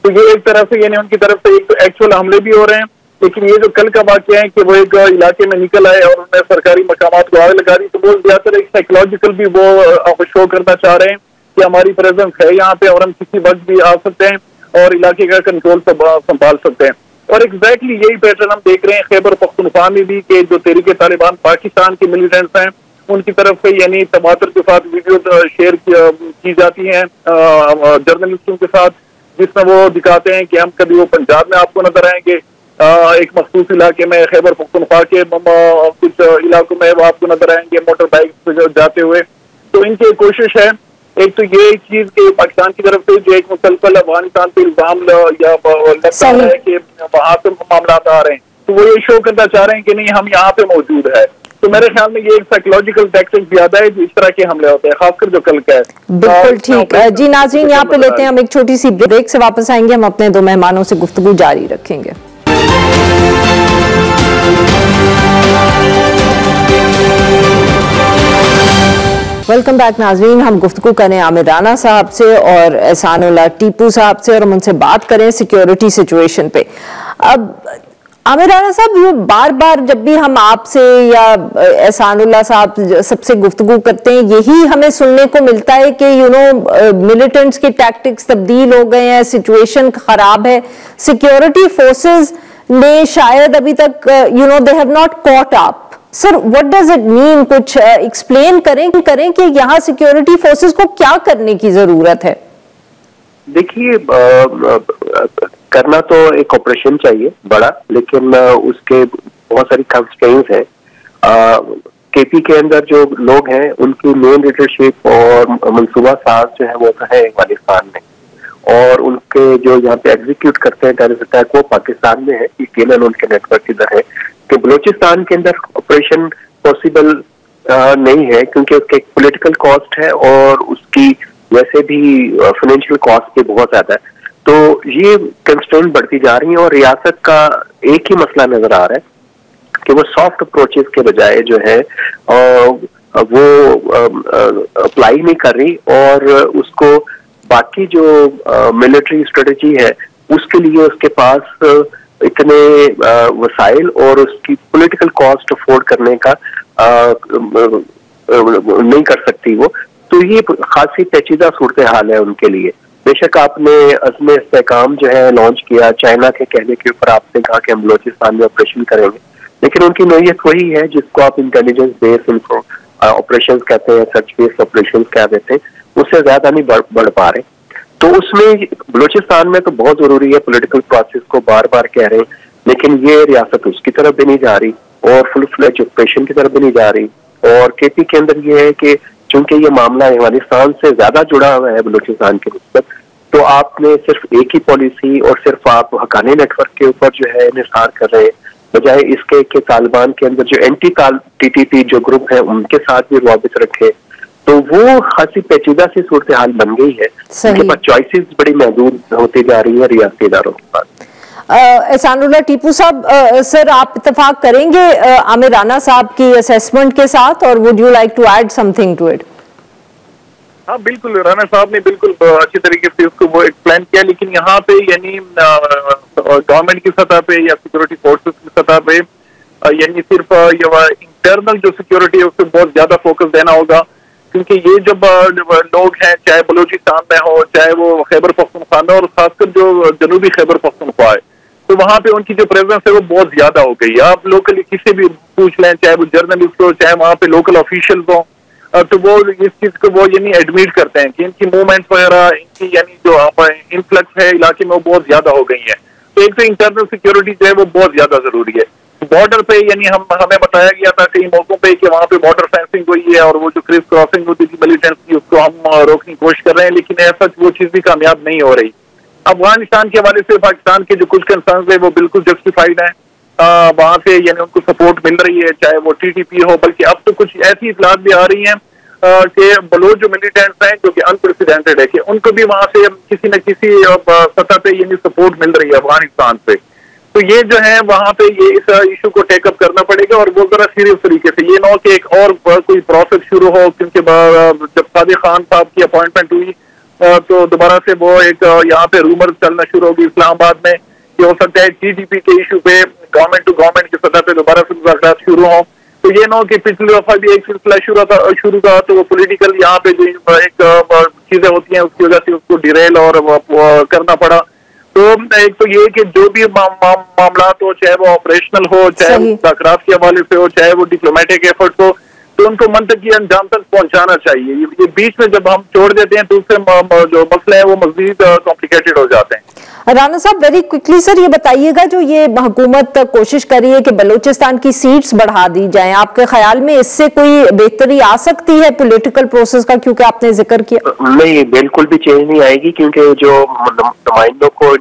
तो ये एक तरह से यानी उनकी तरफ से एक तो एक्चुअल हमले भी हो रहे हैं, लेकिन ये जो कल का वाकया है कि वो एक इलाके में निकल आए और उन्होंने सरकारी मकामात को आग लगा दी, तो वो ज्यादातर एक साइकोलॉजिकल भी वो शो करना चाह रहे हैं कि हमारी प्रेजेंस है यहाँ पे और हम किसी वक्त भी आ सकते हैं और इलाके का कंट्रोल संभाल सकते हैं। और एग्जैक्टली यही पैटर्न हम देख रहे हैं खैबर पख्तूनख्वा में भी कि जो तहरीके तालिबान पाकिस्तान के मिलिटेंट्स हैं उनकी तरफ से यानी टमाटर के साथ वीडियो शेयर की जाती हैं जर्नलिस्टों के साथ, जिसमें वो दिखाते हैं कि हम कभी वो पंजाब में आपको नजर आएंगे, एक मखसूस इलाके में खैबर पख्तूनख्वा के कुछ इलाकों में वो आपको नजर आएंगे मोटर बाइक पे जाते हुए। तो इनकी कोशिश है एक तो ये चीज के पाकिस्तान की तरफ से जो एक मुसलसल अफगानिस्तान पे इल्जाम या लगता है कि वहां से मामला आ रहे हैं, तो वो ये शो करना चाह रहे हैं कि नहीं हम यहाँ पे मौजूद है। तो मेरे ख्याल में ये एक साइकोलॉजिकल टैक्टिक ज्यादा है जो इस तरह के हमले होते हैं, खासकर जो कल का है। बिल्कुल ठीक जी। नाज़रीन यहाँ पे लेते हैं हम एक छोटी सी ब्रेक, से वापस आएंगे हम अपने दो मेहमानों से गुफ्तगू जारी रखेंगे। वेलकम बैक नाज़रीन, हम गुफ्तगू करें आमिर राना साहब से और एहसानुल्लाह टीपू साहब से और हम उनसे बात करें सिक्योरिटी सिचुएशन पे। अब आमिर राना साहब, ये बार बार जब भी हम आपसे या एहसानुल्लाह साहब सबसे गुफ्तगू करते हैं यही हमें सुनने को मिलता है कि मिलिटेंट्स के टैक्टिक्स तब्दील हो गए हैं, सिचुएशन खराब है, सिक्योरिटी फोर्सेस ने शायद अभी तक they have not caught up. Sir what does it mean, कुछ एक्सप्लेन करें कि यहाँ सिक्योरिटी फोर्सेस को क्या करने की जरूरत है? देखिए, करना तो एक ऑपरेशन चाहिए बड़ा, लेकिन उसके बहुत सारी कंस्ट्रेंट्स हैं। केपी के अंदर जो लोग हैं उनकी मेन लीडरशिप और मंसूबा साज जो है वो तो है अफगानिस्तान में, और उनके जो यहाँ पे एग्जीक्यूट करते हैं टेररिस्ट अटैक वो पाकिस्तान में है। यकीनन उनके नेटवर्क इधर है कि बलूचिस्तान के अंदर ऑपरेशन पॉसिबल नहीं है, क्योंकि उसके एक पॉलिटिकल कॉस्ट है और उसकी वैसे भी फाइनेंशियल कॉस्ट भी बहुत ज्यादा है। तो ये कंस्ट्रेंट बढ़ती जा रही है और रियासत का एक ही मसला नजर आ रहा है कि वो सॉफ्ट अप्रोचेस के बजाय जो है वो अप्लाई नहीं कर रही, और उसको बाकी जो मिलिट्री स्ट्रेटजी है उसके लिए उसके पास इतने वसाइल और उसकी पॉलिटिकल कॉस्ट अफोर्ड करने का नहीं कर सकती वो। तो ये खासी पेचीदा सूरत हाल है उनके लिए। बेशक आपने अज़्म इस्तेहकाम जो है लॉन्च किया चाइना के कहने के ऊपर, आपने कहा कि हम बलोचिस्तान में ऑपरेशन करेंगे, लेकिन उनकी नोयत वही है जिसको आप इंटेलिजेंस बेस्ड ऑपरेशन कहते हैं, सर्च बेस्ड ऑपरेशन कह देते हैं, उससे ज्यादा नहीं बढ़ पा रहे। तो उसमें बलोचिस्तान में तो बहुत जरूरी है, पॉलिटिकल प्रोसेस को बार बार कह रहे हैं, लेकिन ये रियासत उसकी तरफ भी नहीं जा रही और फुल फ्लेज ऑपरेशन की तरफ भी नहीं जा रही। और केपी के अंदर ये है कि चूंकि ये मामला अफगानिस्तान से ज्यादा जुड़ा हुआ है बलूचिस्तान के निस्बत, तो आपने सिर्फ एक ही पॉलिसी और सिर्फ आप हकानी नेटवर्क के ऊपर जो है निसार कर रहे हैं, बजाय इसके कि तालिबान के अंदर जो एंटी टीटीपी जो ग्रुप है उनके साथ भी रवाबित रखे। तो वो खासी पेचीदा सी सूरत हाल बन गई है, उनके पास चॉइसेस बड़ी महदूद होती जा रही है रियासती इदारों के पास। एहसानुल्लाह टीपू साहब, सर आप इत्तेफाक करेंगे आमिर राना साहब की असेसमेंट के साथ, और would you like to add something to it? हाँ बिल्कुल, राना साहब ने बिल्कुल अच्छी तरीके से उसको वो एक्सप्लेन किया, लेकिन यहाँ पे यानी गवर्नमेंट की सतह पे या सिक्योरिटी फोर्सेस की सतह पे यानी सिर्फ इंटरनल जो सिक्योरिटी है उस पर बहुत ज्यादा फोकस देना होगा, क्योंकि ये जब लोग हैं चाहे बलूचिस्तान में हो चाहे वो खैबर पख्तूनख्वा में, और खासकर जो जनूबी खैबर पख्तूनख्वा है, तो वहाँ पे उनकी जो प्रेजेंस है वो बहुत ज्यादा हो गई है। आप लोकली किसी भी पूछ लें, चाहे वो जर्नलिस्ट हो चाहे वहाँ पे लोकल ऑफिशियल्स हो, तो वो इस चीज को वो यानी एडमिट करते हैं कि इनकी मूवमेंट्स वगैरह, इनकी यानी जो इन्फ्लक्स है इलाके में वो बहुत ज्यादा हो गई है। तो एक तो इंटरनल सिक्योरिटी जो है वो बहुत ज्यादा जरूरी है। बॉर्डर पे यानी हमें बताया गया था कई मौकों पे कि वहाँ पे बॉर्डर फेंसिंग हुई है और वो जो क्रिस क्रॉसिंग होती थी मिलिटेंट्स की उसको हम रोकने की कोशिश कर रहे हैं, लेकिन ऐसा वो चीज भी कामयाब नहीं हो रही। अफगानिस्तान के हवाले से पाकिस्तान के जो कुछ कंसर्न है वो बिल्कुल जस्टिफाइड है, वहाँ पे यानी उनको सपोर्ट मिल रही है, चाहे वो टीटीपी हो, बल्कि अब तो कुछ ऐसी इतलात भी आ रही हैं कि बलोच जो मिलिटेंट्स हैं जो कि अनप्रेसिडेंटेड है कि उनको भी वहाँ से किसी न किसी सतह पे यानी सपोर्ट मिल रही है अफगानिस्तान से। तो ये जो है वहाँ पे ये इस इशू को टेकअप करना पड़ेगा और वो जरा सीरियस तरीके से, ये ना कि एक और कोई प्रोसेस शुरू हो, क्योंकि जब सादिक खान साहब की अपॉइंटमेंट हुई तो दोबारा से वो एक यहाँ पे रूमर चलना शुरू होगी इस्लामाबाद में कि हो सकता है टीटीपी के इशू पे गवर्नमेंट टू गवर्नमेंट की सतह पे दोबारा से मुज़ाकरात शुरू हो। तो ये ना कि पिछली दफा भी एक सिलसिला शुरू था तो वो पॉलिटिकल यहाँ पे जो एक चीजें होती हैं उसकी वजह से उसको डिरेल और करना पड़ा। तो एक तो ये कि जो भी मामला हो, चाहे वो ऑपरेशनल हो, चाहे मुज़ाकरात के हवाले से हो, चाहे वो डिप्लोमेटिक एफर्ट हो, तो उनको मंतकी अंजाम तक पहुंचाना चाहिए। ये बीच में जब हम छोड़ देते हैं तो उससे जो मसले हैं वो मजीद कॉम्प्लिकेटेड हो जाते हैं। राना साहब वेरी क्विकली सर ये बताइएगा, जो ये हुकूमत कोशिश कर रही है कि बलूचिस्तान की सीट्स बढ़ा दी जाएं, आपके ख्याल में इससे कोई बेहतरी आ सकती है पॉलिटिकल प्रोसेस का, क्योंकि आपने जिक्र किया? नहीं, बिल्कुल भी चेंज नहीं आएगी, क्योंकि जो नुमाइंदों को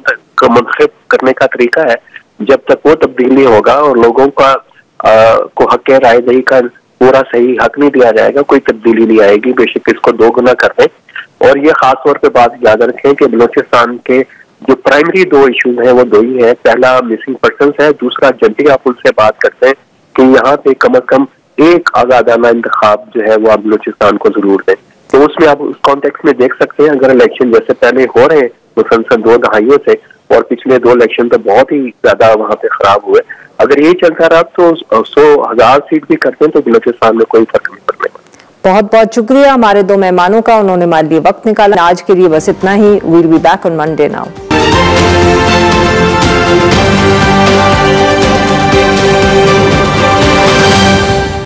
मुंतखब करने का तरीका है, जब तक वो तब्दीली होगा और लोगों का को हक रायदही का पूरा सही हक नहीं दिया जाएगा, कोई तब्दीली नहीं आएगी, बेशक इसको दो गुना कर दें। और ये खास तौर पे बात याद रखें कि बलूचिस्तान के जो प्राइमरी दो इशूज हैं वो दो ही हैं, पहला मिसिंग पर्सन्स है, दूसरा जल्दी आप उनसे बात करते हैं कि यहाँ पे कम अज कम एक आजादाना इंतखाब जो है वो आप बलूचिस्तान को जरूर दें। तो उसमें आप उस कॉन्टेक्स्ट में देख सकते हैं, अगर इलेक्शन जैसे पहले हो रहे हैं मुसलसल 2 दहाइयों से, और पिछले 2 इलेक्शन तो बहुत ही ज्यादा वहाँ पे खराब हुए, अगर ये चलता रहा तो 100,000 सीट भी करते हैं तो बलूचिस्तान में कोई फर्क नहीं पड़ने वाला। बहुत बहुत शुक्रिया हमारे 2 मेहमानों का, उन्होंने हमारे लिए वक्त निकाला। आज के लिए बस इतना ही। We'll be back on Monday now.